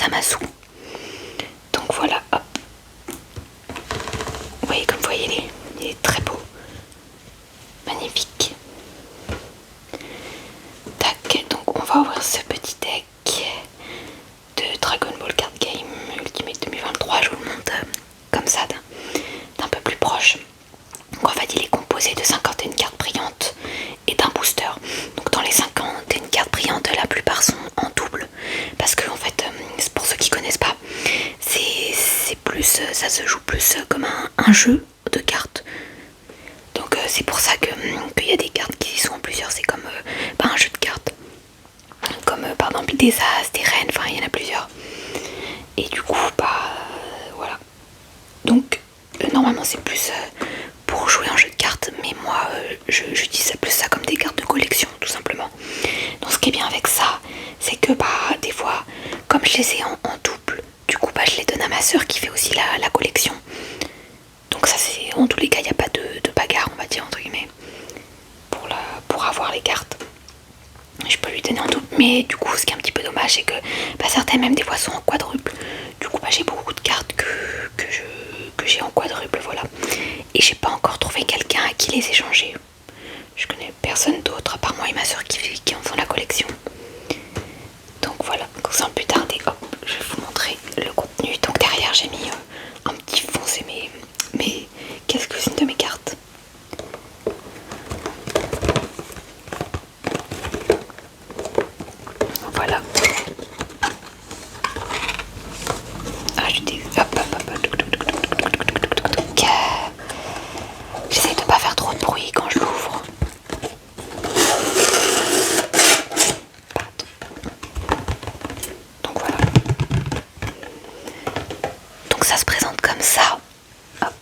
Zamasu. Donc voilà, hop. Vous voyez, comme vous voyez, il est très beau. Magnifique. Tac, donc on va ouvrir ce petit deck de Dragon Ball Card Game Ultimate 2023. Je vous le montre comme ça d'un peu plus proche. Donc en fait il est composé de 51 cartes brillantes et d'un booster. Donc dans les 51 cartes brillantes, la plupart sont en double. Parce que en fait, pour ceux qui connaissent pas, c'est plus, ça se joue plus comme un jeu de cartes. Donc c'est pour ça qu'il y a des cartes qui sont en plusieurs. C'est comme un jeu de cartes. Comme par exemple des as, des reines, enfin il y en a plusieurs. Et du coup, voilà. Donc normalement c'est plus pour jouer un jeu de cartes, mais moi j'utilise plus ça comme des cartes de collection tout simplement. Donc ce qui est bien avec ça, c'est que des fois, comme je les ai en double, du coup je les donne à ma soeur qui fait aussi la collection. Donc ça c'est, en tous les cas il n'y a pas de bagarre, on va dire entre guillemets, pour avoir les cartes. Je peux lui donner en double, mais du coup ce qui est un petit peu dommage, c'est que certaines même des fois sont en quadruple. Du coup j'ai beaucoup de cartes que j'ai en quadruple, voilà. Et j'ai pas encore trouvé quelqu'un à qui les échanger. Je connais personne d'autre à part moi et ma soeur qui en font la collection. Donc voilà, donc sans plus tarder, hop, je vais vous montrer le contenu. Donc derrière j'ai mis un petit fond, c'est mes quelques-unes de mes cartes. Voilà. Ah, j'essaie de pas faire trop de bruit quand je l'ouvre. Donc voilà. Donc ça se présente comme ça. Hop.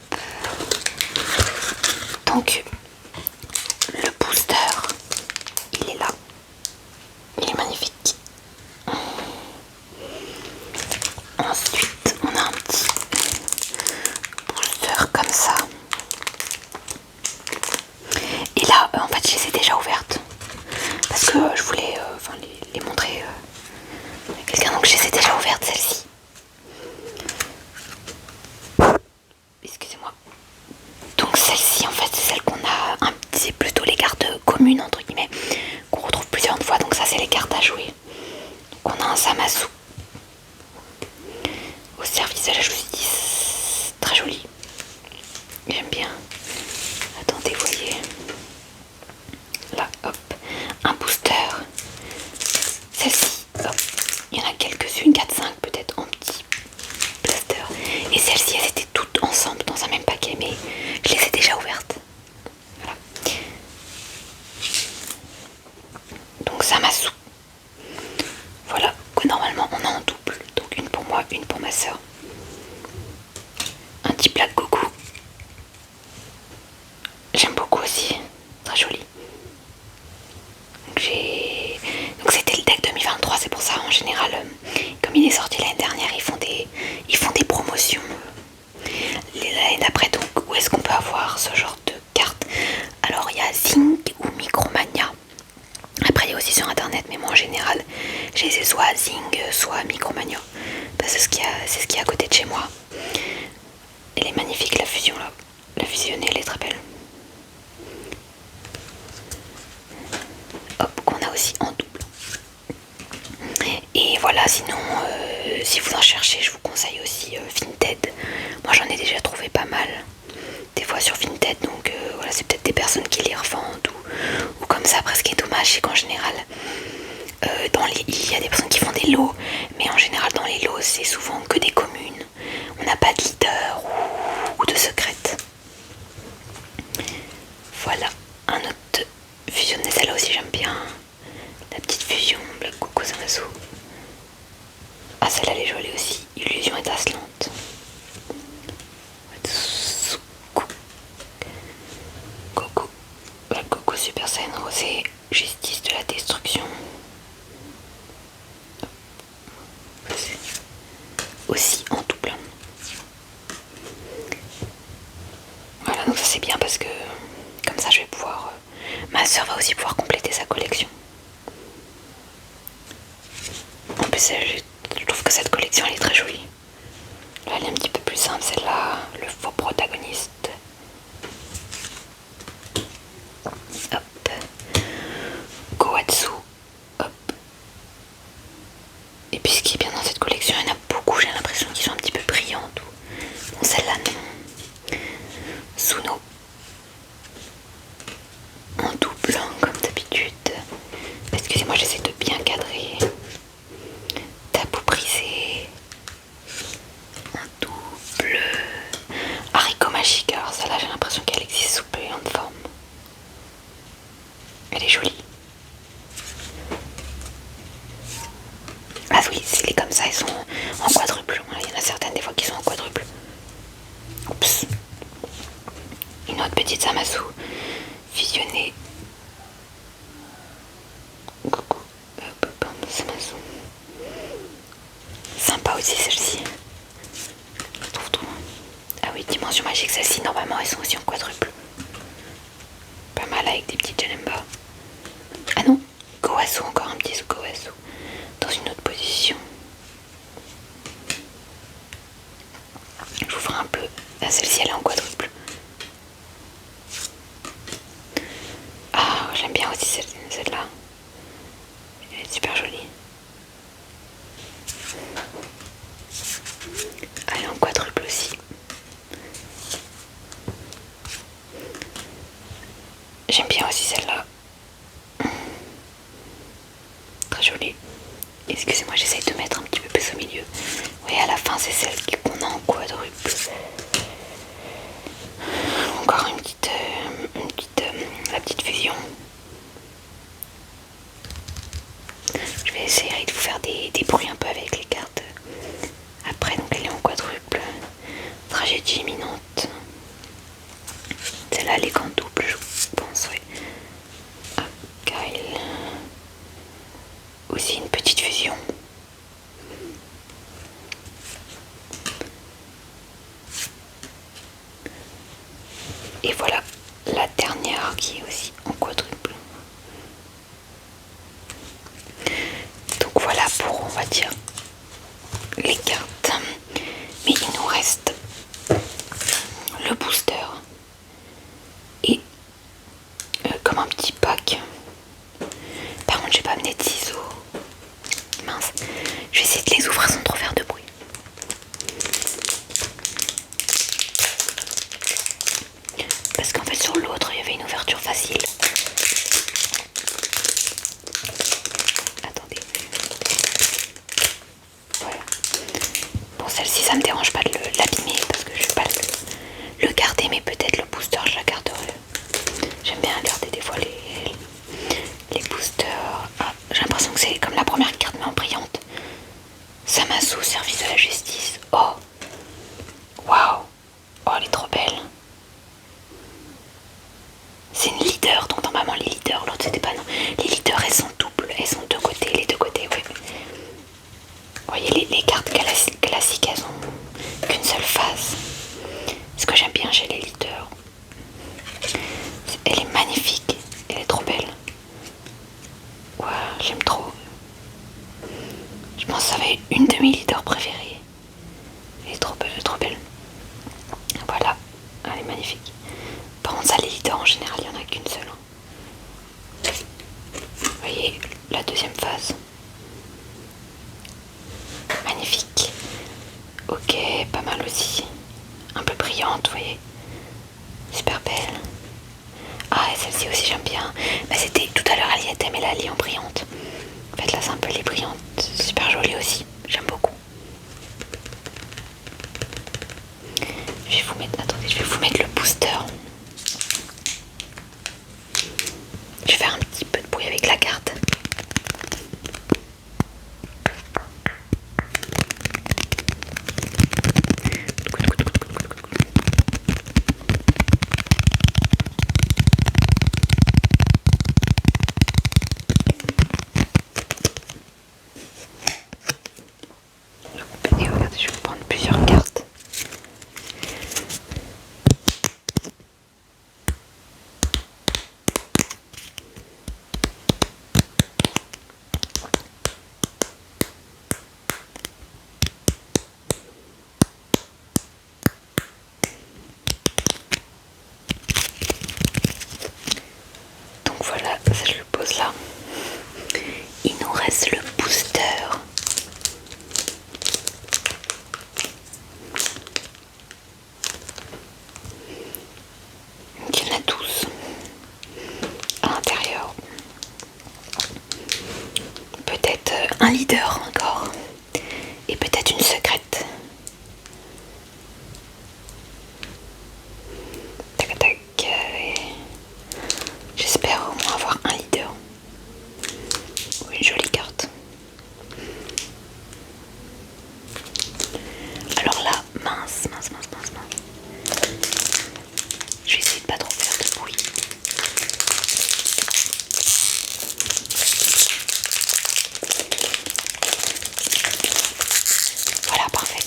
Donc le booster, il est là. Il est magnifique. Ensuite, on a un petit booster comme ça. Et là, en fait, je les ai déjà ouvertes. Parce que je voulais les montrer à quelqu'un. Donc je les ai déjà ouvertes, celles-ci. Excusez-moi. Donc celle-ci, en fait, c'est celle qu'on a. C'est plutôt les cartes communes, entre guillemets, qu'on retrouve plusieurs fois. Donc ça, c'est les cartes à jouer. Donc on a un Zamasu au service de la justice. Très joli. J'aime bien. Attendez, voyez. Là, hop. Un booster. Celle-ci, hop. Il y en a quelques-unes, 4-5 peut-être en petit blaster. Et celles-ci, elles étaient toutes ensemble dans un même paquet, mais je les ai déjà ouvertes. Voilà. Donc Zamasu. Voilà, que normalement on a en double. Donc une pour moi, une pour ma soeur. Un petit Black Goku. J'aime beaucoup aussi. Très joli. Donc c'était le deck 2023, c'est pour ça en général, comme il est sorti l'année dernière, ils font des promotions. L'année d'après, donc où est-ce qu'on peut avoir ce genre de cartes? Alors il y a Zing ou Micromania. Après il y a aussi sur internet, mais moi en général j'ai soit Zing soit Micromania. Parce que c'est ce qu'il y a à côté de chez moi. Elle est magnifique la fusion là. La fusionnée elle est très belle. Hop, qu'on a aussi en double. Et voilà, sinon si vous en cherchez, je vous conseille aussi Vinted. Moi j'en ai déjà trouvé pas mal des fois sur Vinted, donc voilà, c'est peut-être des personnes qui les revendent ou comme ça. Après, ce qui est dommage, c'est qu'en général il y a des personnes qui font des lots, mais en général dans les lots c'est souvent que des communes. On n'a pas de leader ou de secrète. Voilà, un autre fusionné, celle-là aussi j'aime bien. La petite fusion Black Goku Zamasu. Ah, celle-là elle est jolie aussi. Illusion étincelante. Goku. Black Goku Super Saiyan Rosé. Justice de la destruction. Aussi en double. Voilà, donc ça c'est bien parce que comme ça je vais pouvoir... ma soeur va aussi pouvoir compléter sa collection. En plus je trouve que que cette collection elle est très jolie. Là elle est un petit peu plus simple, celle-là, le faux protagoniste. Hop. Goatsu. Hop. Et puis ce qui est bien dans cette collection, il y en a beaucoup, j'ai l'impression qu'ils sont un petit peu brillants. Bon, celle-là non. Suno. En double, comme d'habitude. Excusez-moi, j'essaie de bien cadrer. Tabou brisé. En double. Haricot magique. Alors celle-là, j'ai l'impression qu'elle existe sous plusieurs formes. Elle est jolie. Ah oui, c'est comme ça, elles sont en quadruple. Il y en a certaines des fois qui sont en quadruple. Oups. Une autre petite Zamasu fusionnée. Coucou. Zamasu. Sympa aussi celle-ci. Je trouve trop. Ah oui, dimension magique, celle-ci normalement elles sont aussi en quadruple. Pas mal avec des petites Janemba. Ah non, Goasu, encore un petit Goasu. Dans une autre position. Je vous ferai un peu. Ah, celle-ci elle est en quadruple. Ah, j'aime bien aussi celle-là. Elle est super jolie. Elle est en quadruple aussi. J'aime bien aussi celle-là. Très jolie. Excusez-moi, j'essaye de mettre un petit peu plus au milieu. Oui, à la fin, c'est celle qu'on a en quadruple. Encore une petite, la petite fusion. Je vais essayer de vous faire des bruits un peu avec les cartes. Après, donc elle est en quadruple. Tragédie imminente. Celle-là, elle est qu'en double, je pense, oui. Ah, Kyle. Aussi une petite fusion. Et voilà la dernière qui est aussi en quadruple. Donc voilà pour, on va dire, les cartes. Mais il nous reste le booster et comme un petit pack. Par contre, j'ai pas amené de ciseaux. Mince. Je vais essayer de les ouvrir sans trop faire de bruit. Parce qu'en fait, sur l'autre, il y avait une ouverture facile. Attendez. Voilà. Bon, celle-ci, ça me dérange pas de l'abîmer parce que je vais pas le garder, mais peut-être le booster, je la garderai. J'aime bien garder des fois les boosters. Ah, j'ai l'impression que c'est comme la première carte, mais en brillante. Zamasu, service de la justice. Oh, waouh. Oh, elle est trop belle. C'est une leader, donc normalement les leaders, l'autre c'était pas non. Les leaders elles sont doubles, elles sont deux côtés, les deux côtés, oui. Vous voyez les cartes classiques, elles ont qu'une seule face. Ce que j'aime bien chez les leaders. Elle est magnifique, elle est trop belle. Ouais, j'aime trop. Je pense que ça va être une de mes leaders préférées. Elle est trop belle, trop belle. Voilà, elle est magnifique. Par contre ça, les leaders en général, il n'y en a qu'une seule. Vous voyez la deuxième phase. Magnifique. Ok, pas mal aussi. Un peu brillante, vous voyez. Super belle. Ah, et celle-ci aussi j'aime bien. Bah, c'était tout à l'heure Aliette, mais là elle est en brillante. En fait là c'est un peu les brillantes. Super jolie aussi. J'aime beaucoup. Je vais vous mettre. Attendez, je vais vous mettre le booster. Je vais faire un petit peu de bruit avec la carte. Et regardez, je vais vous prendre plusieurs cartes. mince, mince, mince, mince. Je vais essayer de pas trop faire de bruit. Voilà, parfait.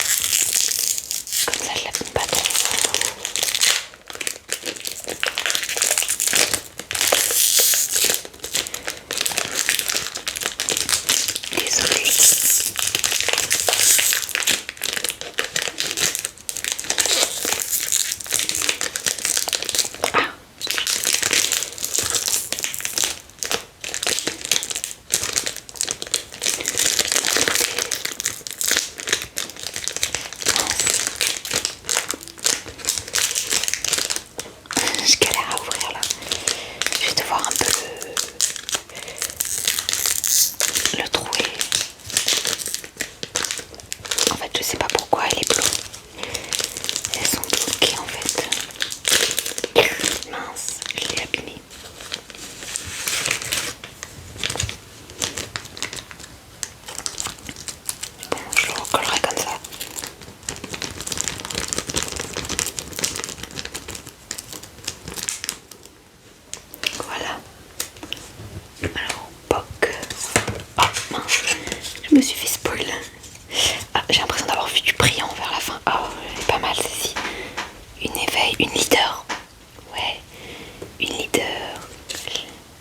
Comme ça, je l'abîme pas trop. Désolée. Je galère à ouvrir là. Je vais devoir un peu le trouver. En fait, je sais pas pourquoi elle est bleue. Elles sont bloquées en fait. Mince, je l'ai abîmée. Bon, je le recollerai comme ça. Voilà. Alors, poc. Oh mince, je me suis fait spoil. Ah, j'ai l'impression d'avoir vu du brillant vers la fin. Oh, elle est pas mal celle-ci. Une éveil, une leader. Ouais, une leader.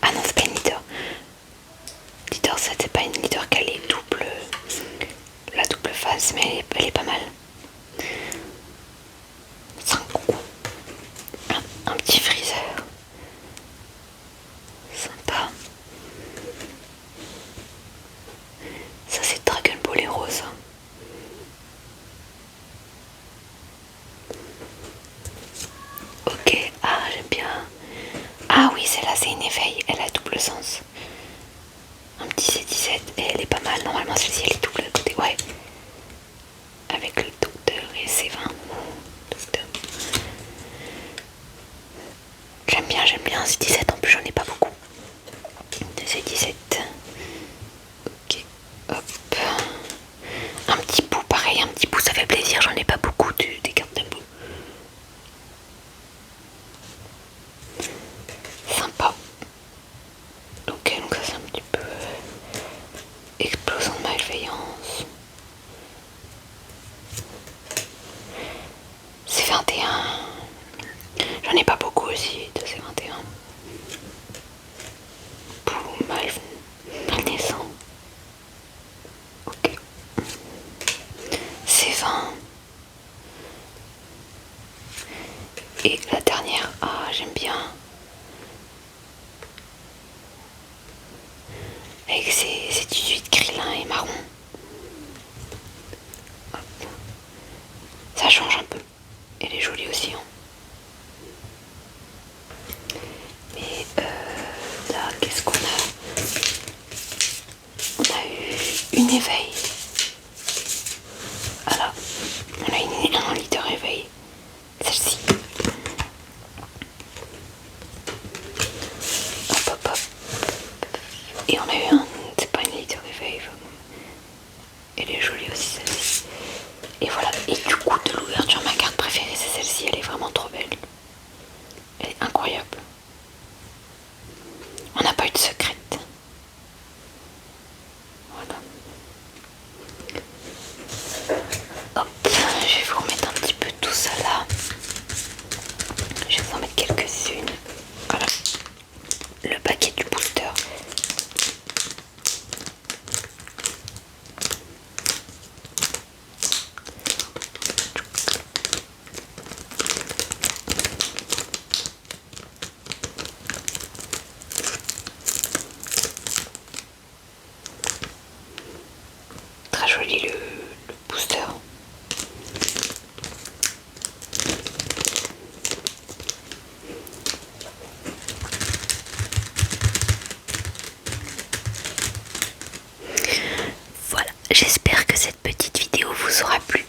Ah non, c'est pas une leader. Leader 7, c'est pas une leader qu'elle est double. La double face, mais elle est pas mal. 5 coups. Un petit freezer. Sympa. Ça c'est Dragon Ball et rose. Ok, ah j'aime bien. Ah oui, celle-là c'est une éveil, elle a double sens. Un petit C17 et elle est pas mal. Normalement celle-ci elle est double à côté, ouais. Avec le docteur et C20. Docteur. J'aime bien C17, en plus j'en ai pas beaucoup. C17. Ok, hop. Un petit bout, pareil, un petit bout, ça fait plaisir, j'en ai pas beaucoup des cartes de bout. Sympa. Ok, donc ça c'est un petit peu explosion de malveillance. C'est 21. J'en ai pas beaucoup aussi de ces 21. Boum, malnaissant. Ok. C'est 20. Et la dernière, ah j'aime bien. Avec ses 18 grillins et marron. Hop. Ça change un peu. Elle est jolie aussi. Hein. Et là, qu'est-ce qu'on a? On a eu une éveil. Voilà. On a un leader éveil. Celle-ci. Hop, hop, hop. Et on a eu un... C'est pas une leader éveil. Elle est jolie aussi celle-ci. Et voilà. Et du coup, de l'ouverture, ma carte préférée, c'est celle-ci. Elle est vraiment trop belle. Elle est incroyable. On n'a pas eu de secrète. Voilà. Hop, je vais vous remettre un petit peu tout ça là. Je vais vous en mettre quelques-unes. Voilà. Le paquet du booster. Très joli le booster. Voilà, j'espère que cette petite vidéo vous aura plu.